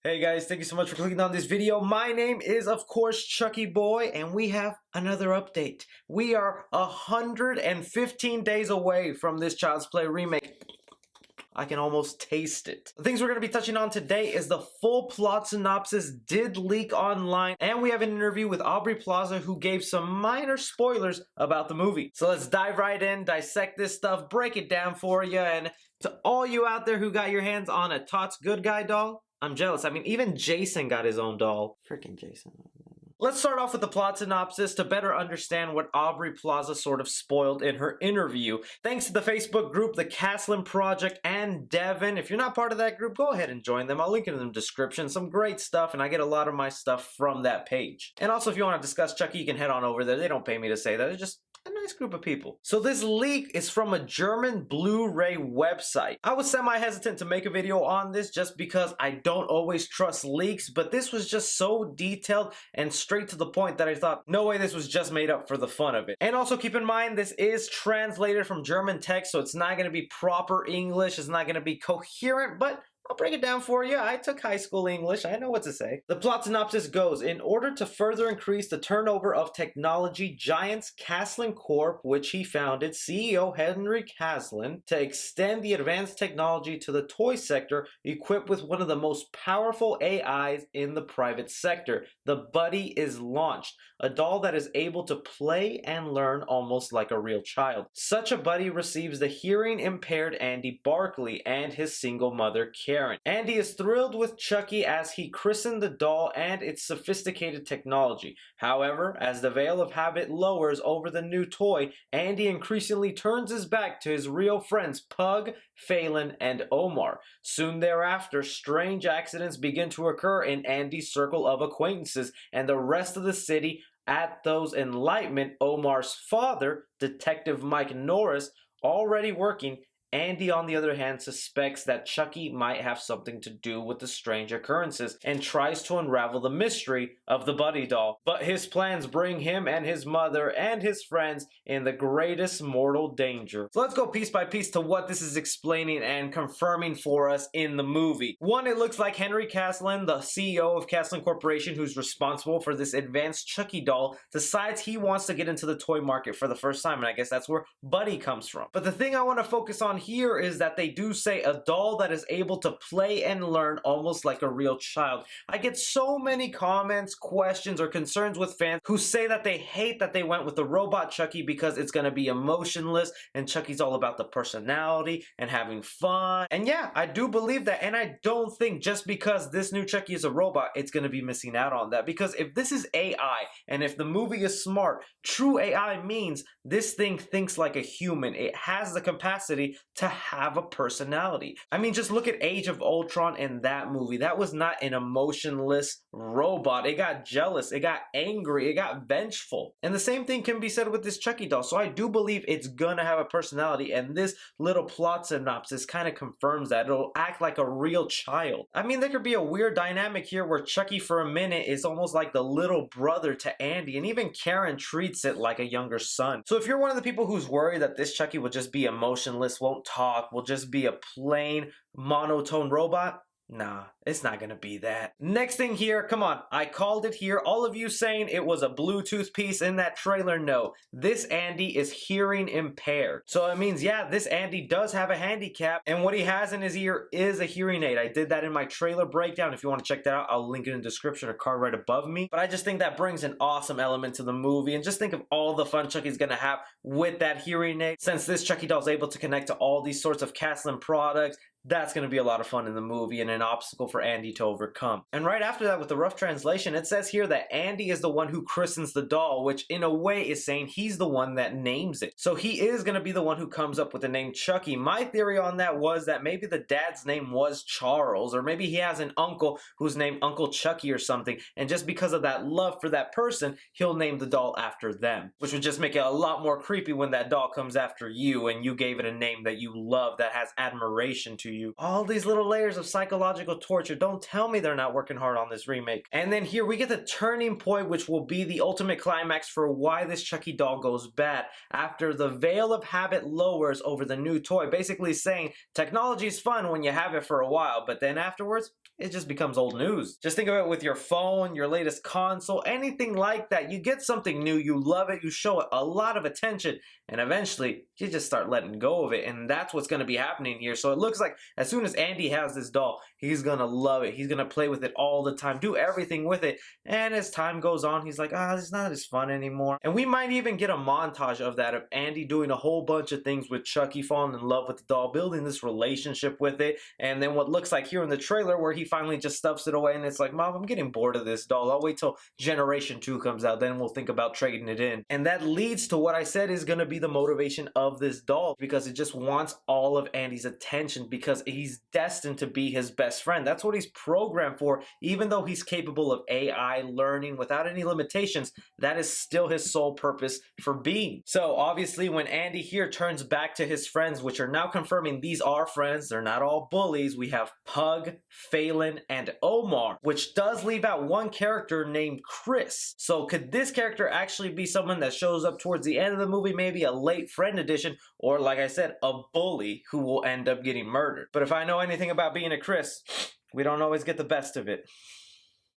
Hey guys, thank you so much for clicking on this video. My name is, of course, Chucky Boy, and we have another update. We are 115 days away from this Child's Play remake. I can almost taste it. The things we're going to be touching on today is the full plot synopsis did leak online, and we have an interview with Aubrey Plaza who gave some minor spoilers about the movie. So let's dive right in, dissect this stuff, break it down for you, and to all you out there who got your hands on a Tots Good Guy doll, I'm jealous. I mean, even Jason got his own doll. Freaking Jason. Let's start off with the plot synopsis to better understand what Aubrey Plaza sort of spoiled in her interview. Thanks to the Facebook group, the Caslin Project, and Devin. If you're not part of that group, go ahead and join them. I'll link it in the description. Some great stuff, and I get a lot of my stuff from that page. And also, if you want to discuss Chucky, you can head on over there. They don't pay me to say that. They're just a nice group of people. So this leak is from a German Blu-ray website. I was semi-hesitant to make a video on this just because I don't always trust leaks, but this was just so detailed and straight to the point that I thought, no way this was just made up for the fun of it. And also keep in mind, this is translated from German text, so it's not going to be proper English, it's not going to be coherent, but I'll break it down for you. I took high school English. I know what to say. The plot synopsis goes, in order to further increase the turnover of technology giants Caslin Corp, which he founded, CEO Henry Caslin, to extend the advanced technology to the toy sector, equipped with one of the most powerful AIs in the private sector. The Buddi is launched, a doll that is able to play and learn almost like a real child. Such a Buddi receives the hearing-impaired Andy Barkley and his single mother, Karen. Andy is thrilled with Chucky as he christened the doll and its sophisticated technology. However, as the veil of habit lowers over the new toy, Andy increasingly turns his back to his real friends Pug, Phelan, and Omar. Soon thereafter, strange accidents begin to occur in Andy's circle of acquaintances and the rest of the city. At those enlightenment, Omar's father, Detective Mike Norris, already working, Andy, on the other hand, suspects that Chucky might have something to do with the strange occurrences and tries to unravel the mystery of the Buddi doll. But his plans bring him and his mother and his friends in the greatest mortal danger. So let's go piece by piece to what this is explaining and confirming for us in the movie. One, it looks like Henry Caslin, the CEO of Caslin Corporation, who's responsible for this advanced Chucky doll, decides he wants to get into the toy market for the first time, and I guess that's where Buddi comes from. But the thing I want to focus on here is that they do say a doll that is able to play and learn almost like a real child. I get so many comments, questions, or concerns with fans who say that they hate that they went with the robot Chucky because it's going to be emotionless and Chucky's all about the personality and having fun. And yeah, I do believe that, and I don't think just because this new Chucky is a robot, it's going to be missing out on that. Because if this is AI, and if the movie is smart, true AI means this thing thinks like a human. It has the capacity to have a personality. I mean, just look at Age of Ultron in that movie. That was not an emotionless robot. It got jealous, it got angry, it got vengeful. And the same thing can be said with this Chucky doll. So I do believe it's gonna have a personality, and this little plot synopsis kind of confirms that. It'll act like a real child. I mean, there could be a weird dynamic here where Chucky for a minute is almost like the little brother to Andy, and even Karen treats it like a younger son. So if you're one of the people who's worried that this Chucky will just be emotionless, won't talk, will just be a plain monotone robot, nah, it's not gonna be that. Next thing here, come on, I called it here. All of you saying it was a Bluetooth piece in that trailer, no. This Andy is hearing impaired. So it means, yeah, this Andy does have a handicap, and what he has in his ear is a hearing aid. I did that in my trailer breakdown. If you want to check that out, I'll link it in the description or card right above me. But I just think that brings an awesome element to the movie, and just think of all the fun Chucky's gonna have with that hearing aid. Since this Chucky doll is able to connect to all these sorts of Caslin products, that's going to be a lot of fun in the movie and an obstacle for Andy to overcome. And right after that, with the rough translation, it says here that Andy is the one who christens the doll, which in a way is saying he's the one that names it. So he is going to be the one who comes up with the name Chucky. My theory on that was that maybe the dad's name was Charles, or maybe he has an uncle who's named Uncle Chucky or something, and just because of that love for that person, he'll name the doll after them, which would just make it a lot more creepy when that doll comes after you and you gave it a name that you love, that has admiration to you. All these little layers of psychological torture. Don't tell me they're not working hard on this remake. And then here we get the turning point, which will be the ultimate climax for why this Chucky doll goes bad. After the veil of habit lowers over the new toy, basically saying technology is fun when you have it for a while, but then afterwards, it just becomes old news. Just think of it with your phone, your latest console, anything like that. You get something new, you love it, you show it a lot of attention, and eventually you just start letting go of it, and that's what's going to be happening here. So it looks like as soon as Andy has this doll, he's going to love it. He's going to play with it all the time, do everything with it, and as time goes on, he's like, it's not as fun anymore. And we might even get a montage of that, of Andy doing a whole bunch of things with Chucky, falling in love with the doll, building this relationship with it, and then what looks like here in the trailer where he finally just stuffs it away and it's like, Mom, I'm getting bored of this doll. I'll wait till Generation 2 comes out, then we'll think about trading it in. And that leads to what I said is going to be the motivation of this doll, because it just wants all of Andy's attention, because he's destined to be his best friend. That's what he's programmed for. Even though he's capable of AI learning without any limitations, that is still his sole purpose for being. So obviously when Andy here turns back to his friends, which are now confirming these are friends, they're not all bullies. We have Pug, Phelan, and Omar, which does leave out one character named Chris. So could this character actually be someone that shows up towards the end of the movie, maybe a late friend edition, or like I said, a bully who will end up getting murdered? But if I know anything about being a Chris, we don't always get the best of it.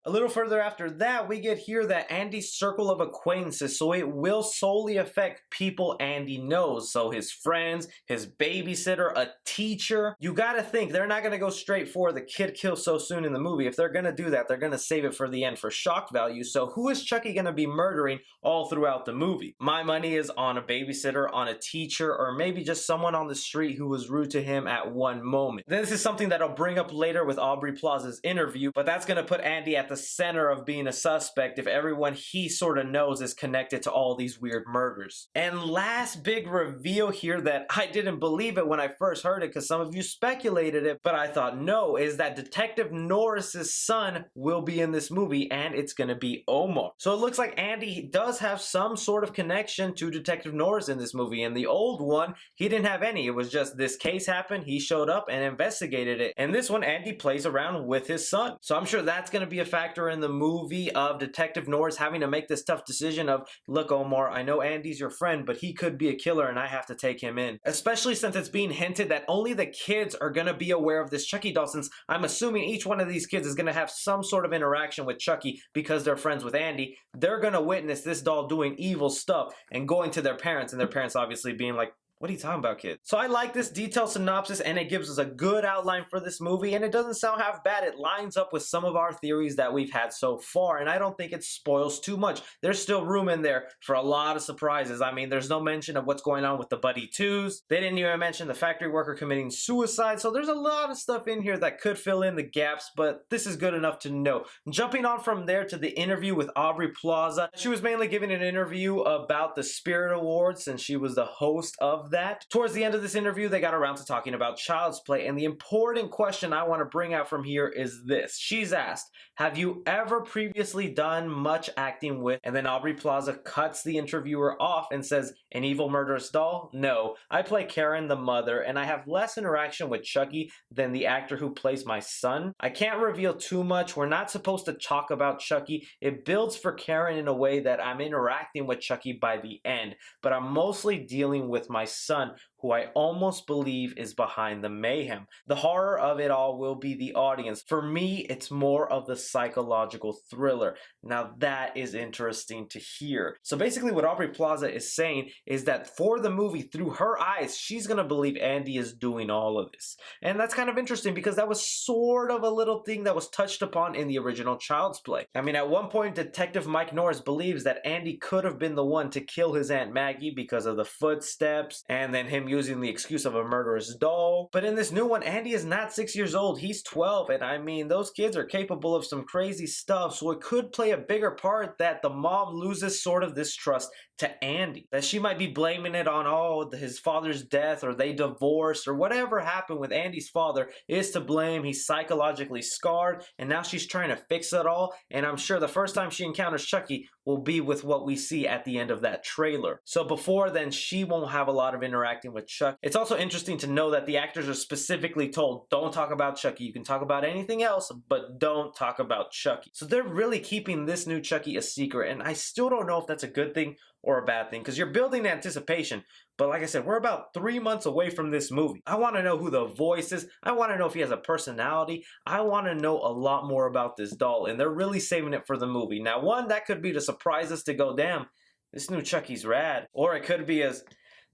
A little further after that, we get here that Andy's circle of acquaintances, so it will solely affect people Andy knows. So his friends, his babysitter, a teacher. You gotta think, they're not gonna go straight for the kid kills so soon in the movie. If they're gonna do that, they're gonna save it for the end for shock value. So who is Chucky gonna be murdering all throughout the movie? My money is on a babysitter, on a teacher, or maybe just someone on the street who was rude to him at one moment. This is something that I'll bring up later with Aubrey Plaza's interview, but that's gonna put Andy at the center of being a suspect if everyone he sort of knows is connected to all these weird murders. And last big reveal here that I didn't believe it when I first heard it, because some of you speculated it, but I thought no, is that Detective Norris's son will be in this movie, and it's gonna be Omar. So it looks like Andy does have some sort of connection to Detective Norris in this movie. In the old one, he didn't have any. It was just this case happened, he showed up and investigated it. And this one, Andy plays around with his son. So I'm sure that's gonna be a factor in the movie of Detective Norris having to make this tough decision of, look, Omar, I know Andy's your friend, but he could be a killer and I have to take him in. Especially since it's being hinted that only the kids are going to be aware of this Chucky doll, since I'm assuming each one of these kids is going to have some sort of interaction with Chucky because they're friends with Andy. They're going to witness this doll doing evil stuff and going to their parents, and their parents obviously being like, what are you talking about, kid? So I like this detailed synopsis, and it gives us a good outline for this movie, and it doesn't sound half bad. It lines up with some of our theories that we've had so far, and I don't think it spoils too much. There's still room in there for a lot of surprises. I mean, there's no mention of what's going on with the Buddi 2s. They didn't even mention the factory worker committing suicide, so there's a lot of stuff in here that could fill in the gaps, but this is good enough to know. Jumping on from there to the interview with Aubrey Plaza, she was mainly giving an interview about the Spirit Awards, since she was the host of that. Towards the end of this interview, they got around to talking about Child's Play, and the important question I want to bring out from here is this. She's asked, have you ever previously done much acting with, and then Aubrey Plaza cuts the interviewer off and says, an evil murderous doll? No, I play Karen the mother, and I have less interaction with Chucky than the actor who plays my son. I can't reveal too much. We're not supposed to talk about Chucky. It builds for Karen in a way that I'm interacting with Chucky by the end, but I'm mostly dealing with my son, who I almost believe is behind the mayhem. The horror of it all will be the audience. For me, it's more of the psychological thriller. Now that is interesting to hear. So basically what Aubrey Plaza is saying is that for the movie, through her eyes, she's gonna believe Andy is doing all of this. And that's kind of interesting, because that was sort of a little thing that was touched upon in the original Child's Play. I mean, at one point, Detective Mike Norris believes that Andy could have been the one to kill his Aunt Maggie because of the footsteps, and then him using the excuse of a murderous doll. But in this new one, Andy is not 6 years old, he's 12, and I mean, those kids are capable of some crazy stuff, so it could play a bigger part that the mom loses sort of this trust to Andy. That she might be blaming it on, oh, his father's death, or they divorced, or whatever happened with Andy's father is to blame. He's psychologically scarred, and now she's trying to fix it all, and I'm sure the first time she encounters Chucky will be with what we see at the end of that trailer. So before then, she won't have a lot of interacting with Chuck. It's also interesting to know that the actors are specifically told, don't talk about Chucky. You can talk about anything else, but don't talk about Chucky. So they're really keeping this new Chucky a secret, and I still don't know if that's a good thing or a bad thing, because you're building anticipation. But like I said, we're about 3 months away from this movie. I want to know who the voice is. I want to know if he has a personality. I want to know a lot more about this doll, and they're really saving it for the movie. Now, one, that could be to surprise us to go, damn, this new Chucky's rad. Or it could be as,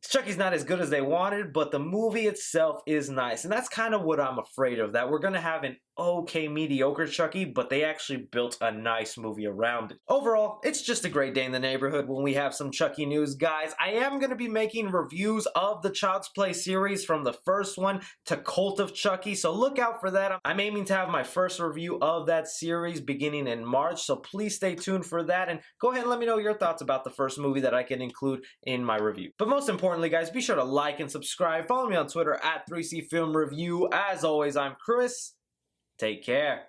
Chucky's not as good as they wanted, but the movie itself is nice. And that's kind of what I'm afraid of, that we're going to have an okay mediocre Chucky, but they actually built a nice movie around it. Overall, it's just a great day in the neighborhood when we have some Chucky news, guys. I am going to be making reviews of the Child's Play series from the first one to Cult of Chucky, so look out for that. I'm aiming to have my first review of that series beginning in March, so please stay tuned for that, and go ahead and let me know your thoughts about the first movie that I can include in my review. But most importantly, guys, be sure to like and subscribe. Follow me on Twitter at 3C Film Review. As always, I'm Chris. Take care.